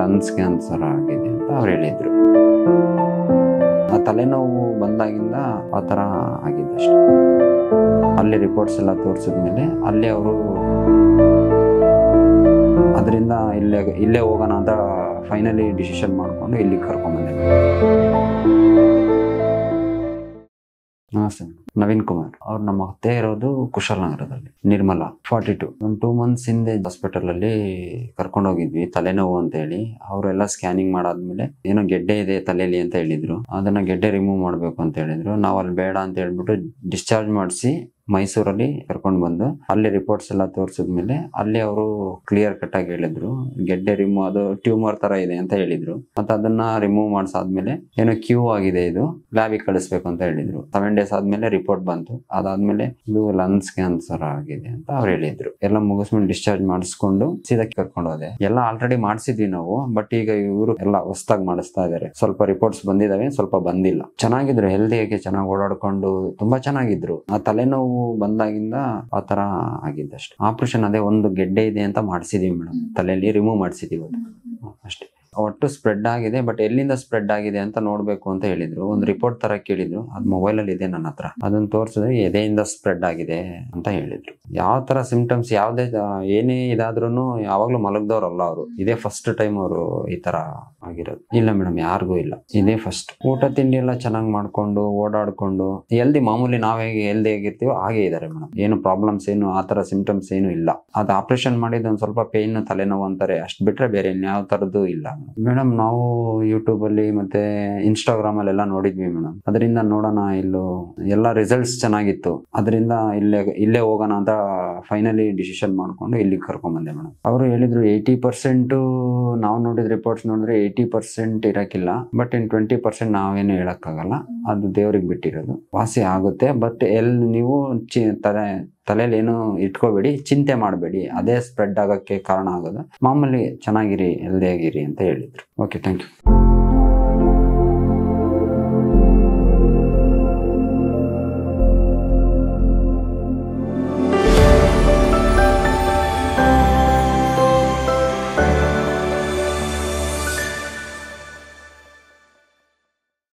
Lungs cancer ಆಗಿದೆ ಅಂತ ಅವ್ರು ಹೇಳಿದ್ರು. ಆ ತಲೆನೋವು ಬಂದಾಗಿಂದ ಆ ಥರ ಆಗಿದ್ದಷ್ಟೆ. ಅಲ್ಲಿ ರಿಪೋರ್ಟ್ಸ್ ಎಲ್ಲ ತೋರಿಸಿದ್ಮೇಲೆ ಅಲ್ಲಿ ಅವರು ಅದರಿಂದ ಇಲ್ಲೇ ಹೋಗೋಣ ಅಂತ ಫೈನಲಿ ಡಿಸಿಷನ್ ಮಾಡಿಕೊಂಡು ಇಲ್ಲಿಗೆ ಕರ್ಕೊಂಡ್ಬಂದೆ. ನಮಸ್ತೆ, ನವೀನ್ ಕುಮಾರ್. ಅವ್ರು ನಮ್ಮ ಅತ್ತೆ ಇರೋದು ಕುಶಾಲನಗರದಲ್ಲಿ, ನಿರ್ಮಲಾ, 42. ಒಂದು 2 months ಹಿಂದೆ ಹಾಸ್ಪಿಟಲ್ ಅಲ್ಲಿ ಕರ್ಕೊಂಡು ಹೋಗಿದ್ವಿ, ತಲೆನೋವು ಅಂತ ಹೇಳಿ. ಅವರೆಲ್ಲ ಸ್ಕ್ಯಾನಿಂಗ್ ಮಾಡಾದ್ಮೇಲೆ ಏನೋ ಗೆಡ್ಡೆ ಇದೆ ತಲೆಯಲ್ಲಿ ಅಂತ ಹೇಳಿದ್ರು. ಅದನ್ನ ಗೆಡ್ಡೆ ರಿಮೂವ್ ಮಾಡ್ಬೇಕು ಅಂತ ಹೇಳಿದ್ರು. ನಾವು ಅಲ್ಲಿ ಬೇಡ ಅಂತ ಹೇಳ್ಬಿಟ್ಟು ಡಿಸ್ಚಾರ್ಜ್ ಮಾಡಿಸಿ ಮೈಸೂರಲ್ಲಿ ಕರ್ಕೊಂಡು ಬಂದು ಅಲ್ಲಿ ರಿಪೋರ್ಟ್ಸ್ ಎಲ್ಲ ತೋರಿಸಿದ್ಮೇಲೆ ಅಲ್ಲಿ ಅವರು ಕ್ಲಿಯರ್ ಕಟ್ ಆಗಿ ಹೇಳಿದ್ರು, ಗೆಡ್ಡೆ ರಿಮೂವ್, ಅದು ಟ್ಯೂಮರ್ ತರ ಇದೆ ಅಂತ ಹೇಳಿದ್ರು. ಮತ್ತೆ ಅದನ್ನ ರಿಮೂವ್ ಮಾಡಿಸಾದ್ಮೇಲೆ ಏನೋ ಕ್ಯೂ ಆಗಿದೆ, ಇದು ಲ್ಯಾಬಿಗೆ ಕಳಿಸ್ಬೇಕು ಅಂತ ಹೇಳಿದ್ರು. 7 days ಆದ್ಮೇಲೆ ರಿಪೋರ್ಟ್ ಬಂತು. ಅದಾದ್ಮೇಲೆ ಇದು ಲಂಗ್ಸ್ ಕ್ಯಾನ್ಸರ್ ಆಗಿದೆ ಅಂತ ಅವ್ರು ಹೇಳಿದ್ರು. ಎಲ್ಲ ಮುಗಿಸ್ಕೊಂಡು ಡಿಸ್ಚಾರ್ಜ್ ಮಾಡಿಸ್ಕೊಂಡು ಸೀದಾ ಕರ್ಕೊಂಡು ಹೋದೆ. ಎಲ್ಲ ಆಲ್ರೆಡಿ ಮಾಡಿಸಿದ್ವಿ ನಾವು, ಬಟ್ ಈಗ ಇವರು ಎಲ್ಲ ಹೊಸದಾಗಿ ಮಾಡಿಸ್ತಾ ಇದಾರೆ. ಸ್ವಲ್ಪ ರಿಪೋರ್ಟ್ಸ್ ಬಂದಿದಾವೆ, ಸ್ವಲ್ಪ ಬಂದಿಲ್ಲ. ಚೆನ್ನಾಗಿದ್ರು, ಹೆಲ್ದಿಯಾಗಿ ಚೆನ್ನಾಗಿ ಓಡಾಡ್ಕೊಂಡು ತುಂಬಾ ಚೆನ್ನಾಗಿದ್ರು. ಆ ತಲೆನೋವು ಬಂದಾಗಿಂದ ಆ ತರ ಆಗಿದ್ದಷ್ಟೇ. ಆಪರೇಷನ್ ಅದೇ ಒಂದು ಗೆಡ್ಡೆ ಇದೆ ಅಂತ ಮಾಡಿಸಿದೀವಿ ಮೇಡಮ್, ತಲೆಯಲ್ಲಿ ರಿಮೂವ್ ಮಾಡಿಸಿದೀವಿ, ಅದು ಅಷ್ಟೇ. ಒಟ್ಟು ಸ್ಪ್ರೆಡ್ ಆಗಿದೆ, ಬಟ್ ಎಲ್ಲಿಂದ ಸ್ಪ್ರೆಡ್ ಆಗಿದೆ ಅಂತ ನೋಡ್ಬೇಕು ಅಂತ ಹೇಳಿದ್ರು. ಒಂದು ರಿಪೋರ್ಟ್ ತರ ಕೇಳಿದ್ರು, ಅದು ಮೊಬೈಲ್ ಅಲ್ಲಿ ಇದೆ ನನ್ನ ಹತ್ರ. ಅದನ್ನ ತೋರಿಸಿದ್ರೆ ಎದೆಯಿಂದ ಸ್ಪ್ರೆಡ್ ಆಗಿದೆ ಅಂತ ಹೇಳಿದ್ರು. ಯಾವ ತರ ಸಿಂಪ್ಟಮ್ಸ್, ಯಾವ್ದೇ ಏನೇ ಇದಾದ್ರೂ ಯಾವಾಗ್ಲೂ ಮಲಗ್ದವ್ರಲ್ಲ ಅವರು. ಇದೇ ಫಸ್ಟ್ ಟೈಮ್ ಅವರು ಈ ತರ ಆಗಿರೋದು. ಇಲ್ಲ ಮೇಡಮ್, ಯಾರಿಗೂ ಇಲ್ಲ, ಇದೇ ಫಸ್ಟ್. ಊಟ ತಿಂಡಿ ಎಲ್ಲ ಚೆನ್ನಾಗಿ ಮಾಡ್ಕೊಂಡು ಓಡಾಡ್ಕೊಂಡು ಹೆಲ್ದಿ, ಮಾಮೂಲಿ ನಾವ್ ಹೇಗೆ ಹೆಲ್ದಿ ಆಗಿರ್ತೀವೋ ಹಾಗೆ ಇದಾರೆ ಮೇಡಮ್. ಏನು ಪ್ರಾಬ್ಲಮ್ಸ್ ಏನು ಆ ತರ ಸಿಂಪ್ಟಮ್ಸ್ ಏನು ಇಲ್ಲ. ಅದು ಆಪರೇಷನ್ ಮಾಡಿದ ಒಂದ್ ಸ್ವಲ್ಪ ಪೇನ್, ತಲೆನೋವು ಅಂತಾರೆ, ಅಷ್ಟ್ ಬಿಟ್ರೆ ಬೇರೆ ಯಾವ ತರದ್ದು ಇಲ್ಲ ಮೇಡಮ್. ನಾವು ಯೂಟ್ಯೂಬ್ ಅಲ್ಲಿ ಮತ್ತೆ ಇನ್ಸ್ಟಾಗ್ರಾಮ್ ಅಲ್ಲಿ ಎಲ್ಲ ನೋಡಿದ್ವಿ ಮೇಡಮ್. ಅದರಿಂದ ನೋಡೋಣ, ಇಲ್ಲೂ ಎಲ್ಲ ರಿಸಲ್ಟ್ಸ್ ಚೆನ್ನಾಗಿತ್ತು. ಅದರಿಂದ ಇಲ್ಲೇ ಹೋಗೋಣ ಅಂತ ಫೈನಲಿ ಡಿಸಿಷನ್ ಮಾಡ್ಕೊಂಡು ಇಲ್ಲಿಗೆ ಕರ್ಕೊಂಡ್ ಬಂದೆ ಮೇಡಮ್. ಅವರು ಹೇಳಿದ್ರು 80% ನಾವು ನೋಡಿದ ರಿಪೋರ್ಟ್ಸ್ ನೋಡಿದ್ರೆ 80% ಇರಕ್ಕಿಲ್ಲ, ಬಟ್ ಇನ್ 20% ನಾವೇನು ಹೇಳಕ್ಕಾಗಲ್ಲ, ಅದು ದೇವ್ರಿಗೆ ಬಿಟ್ಟಿರೋದು. ವಾಸಿ ಆಗುತ್ತೆ, ಬಟ್ ನೀವು ತಲೆಯಲ್ಲಿ ಏನು ಇಟ್ಕೋಬೇಡಿ, ಚಿಂತೆ ಮಾಡಬೇಡಿ, ಅದೇ ಸ್ಪ್ರೆಡ್ ಆಗಕ್ಕೆ ಕಾರಣ ಆಗೋದು. ಮಾಮೂಲಿ ಚೆನ್ನಾಗಿರಿ, ಹೆಲ್ದಿ ಆಗಿರಿ ಅಂತ ಹೇಳಿದ್ರು. Okay, thank you.